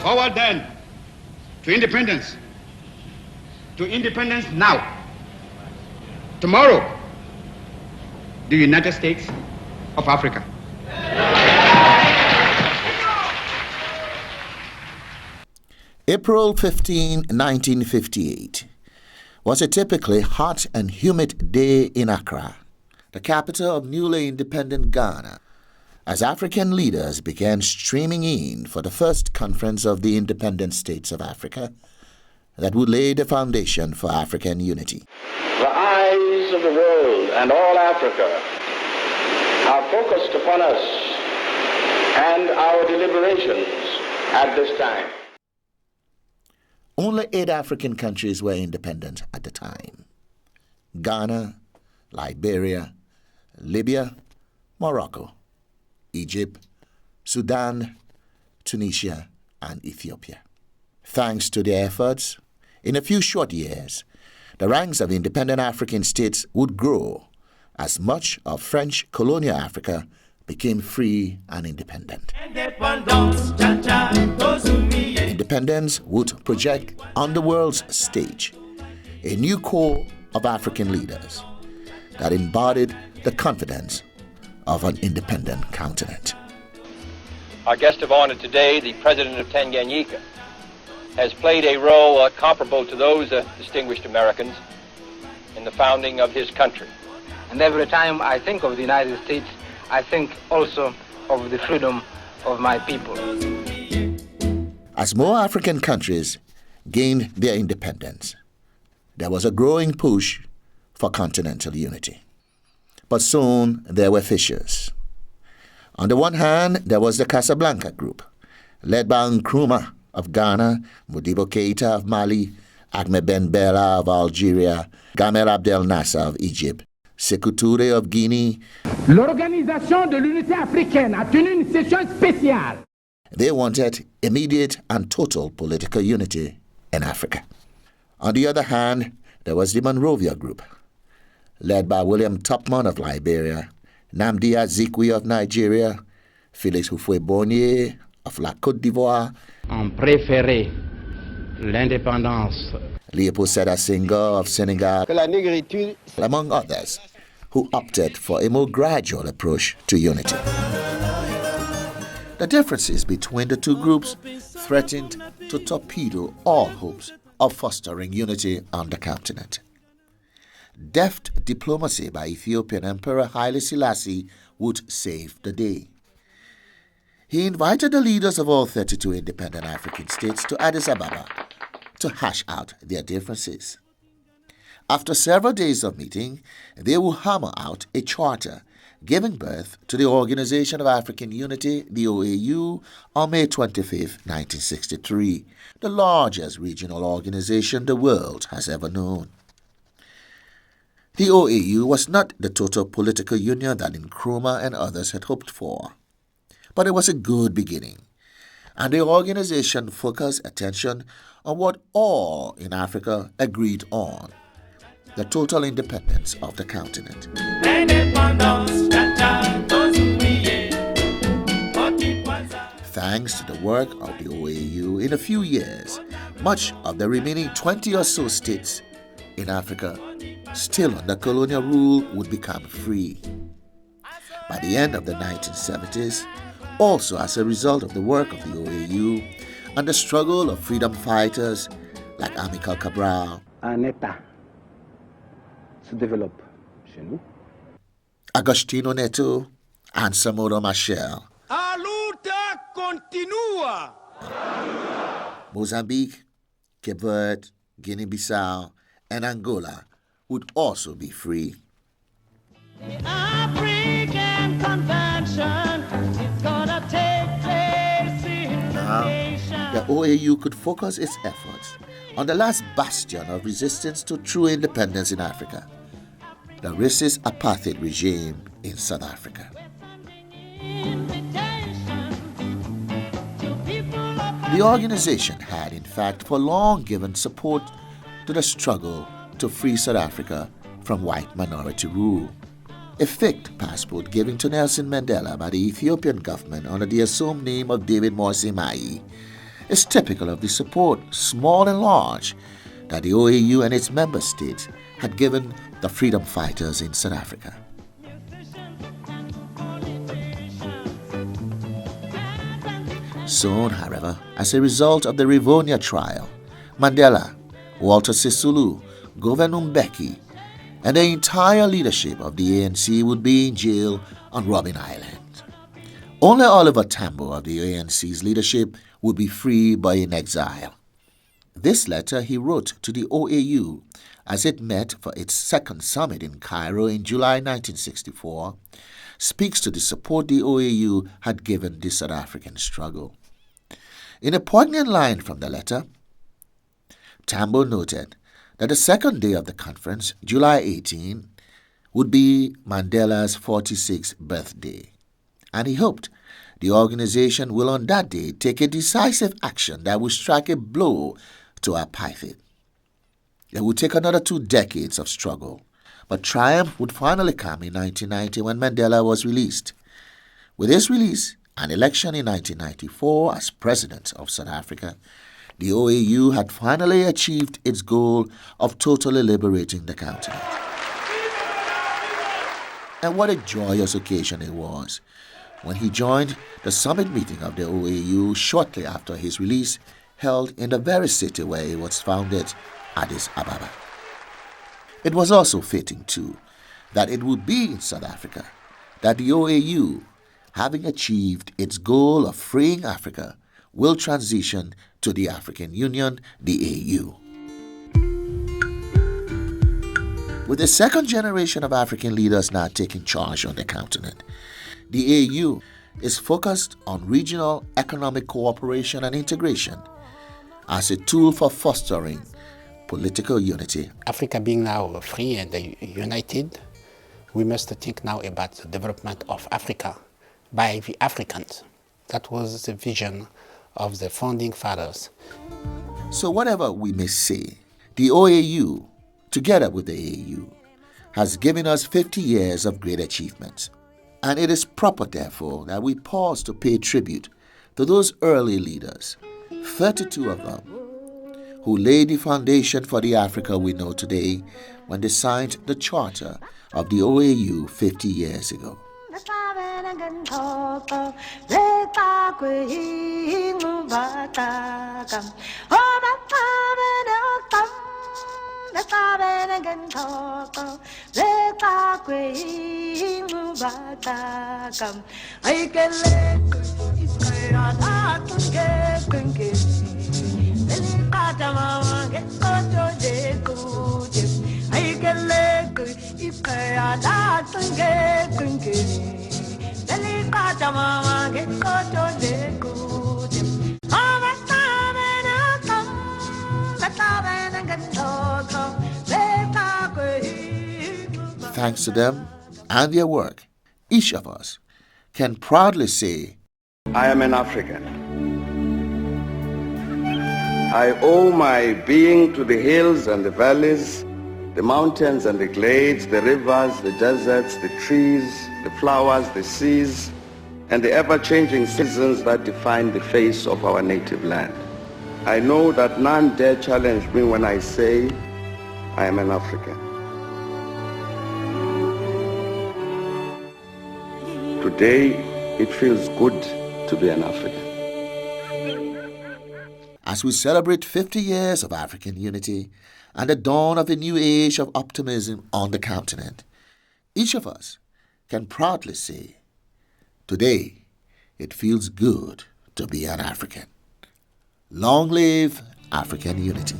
Forward then to independence. To independence now. Tomorrow, the United States of Africa. April 15, 1958 was a typically hot and humid day in Accra, the capital of newly independent Ghana, as African leaders began streaming in for the first conference of the independent states of Africa that would lay the foundation for African unity. The eyes of the world and all Africa are focused upon us and our deliberations at this time. Only 8 African countries were independent at the time: Ghana, Liberia, Libya, Morocco, Egypt, Sudan, Tunisia, and Ethiopia. Thanks to their efforts, in a few short years, the ranks of independent African states would grow as much of French colonial Africa became free and independent. Independence would project on the world's stage a new core of African leaders that embodied the confidence of an independent continent. Our guest of honor today, the President of Tanganyika, has played a role comparable to those distinguished Americans in the founding of his country. And every time I think of the United States, I think also of the freedom of my people. As more African countries gained their independence, there was a growing push for continental unity. But soon there were fissures. On the one hand, there was the Casablanca Group, led by Nkrumah of Ghana, Modibo Keïta of Mali, Ahmed Ben Bella of Algeria, Gamal Abdel Nasser of Egypt, Sékou Touré of Guinea. L'Organisation de l'Unité africaine a tenu une session spéciale. They wanted immediate and total political unity in Africa. On the other hand, there was the Monrovia Group, led by William Tupman of Liberia, Nnamdi Azikiwe of Nigeria, Félix Houphouët-Boigny of la Côte d'Ivoire, On préférait l'indépendance. Léopold Sédar Senghor of Senegal, among others, who opted for a more gradual approach to unity. The differences between the two groups threatened to torpedo all hopes of fostering unity on the continent. Deft diplomacy by Ethiopian Emperor Haile Selassie would save the day. He invited the leaders of all 32 independent African states to Addis Ababa to hash out their differences. After several days of meeting, they will hammer out a charter giving birth to the Organization of African Unity, the OAU, on May 25, 1963, the largest regional organization the world has ever known. The OAU was not the total political union that Nkrumah and others had hoped for, but it was a good beginning, and the organization focused attention on what all in Africa agreed on: the total independence of the continent. Thanks to the work of the OAU, in a few years, much of the remaining 20 or so states in Africa still under colonial rule would become free. By the end of the 1970s, also as a result of the work of the OAU and the struggle of freedom fighters like Amilcar Cabral, un État se développe chez nous. Agostinho Neto, and Samora Machel. A luta continua. Mozambique, Cape Verde, Guinea-Bissau, and Angola would also be free. The African Convention is gonna take place in Now, the OAU could focus its efforts on the last bastion of resistance to true independence in Africa, the racist apartheid regime in South Africa. invitation to people of The organization had, in fact, for long given support to the struggle to free South Africa from white minority rule. A faked passport given to Nelson Mandela by the Ethiopian government under the assumed name of David Morsi Mai is typical of the support, small and large, that the OAU and its member states had given the freedom fighters in South Africa. Soon, however, as a result of the Rivonia trial, Mandela, Walter Sisulu, Govan Mbeki, and the entire leadership of the ANC would be in jail on Robben Island. Only Oliver Tambo of the ANC's leadership would be free but in exile. This letter he wrote to the OAU as it met for its second summit in Cairo in July 1964 speaks to the support the OAU had given the South African struggle. In a poignant line from the letter, Tambo noted that the second day of the conference, July 18, would be Mandela's 46th birthday, and he hoped the organization will on that day take a decisive action that will strike a blow to apartheid. It would take another 2 decades of struggle, but triumph would finally come in 1990 when Mandela was released. With his release and election in 1994 as president of South Africa, the OAU had finally achieved its goal of totally liberating the continent. And what a joyous occasion it was when he joined the summit meeting of the OAU shortly after his release, held in the very city where it was founded, Addis Ababa. It was also fitting, too, that it would be in South Africa that the OAU, having achieved its goal of freeing Africa, will transition to the African Union, the AU. With the second generation of African leaders now taking charge on the continent, the AU is focused on regional economic cooperation and integration as a tool for fostering political unity. Africa being now free and united, we must think now about the development of Africa by the Africans. That was the vision of the founding fathers. So whatever we may say, the OAU, together with the AU, has given us 50 years of great achievements. And it is proper, therefore, that we pause to pay tribute to those early leaders, 32 of them, who laid the foundation for the Africa we know today when they signed the charter of the OAU 50 years ago. Thanks to them and their work, each of us can proudly say, I am an African. I owe my being to the hills and the valleys, the mountains and the glades, the rivers, the deserts, the trees, the flowers, the seas, and the ever-changing seasons that define the face of our native land. I know that none dare challenge me when I say I am an African. Today, it feels good to be an African. As we celebrate 50 years of African unity and the dawn of a new age of optimism on the continent, each of us can proudly say, today, it feels good to be an African. Long live African unity.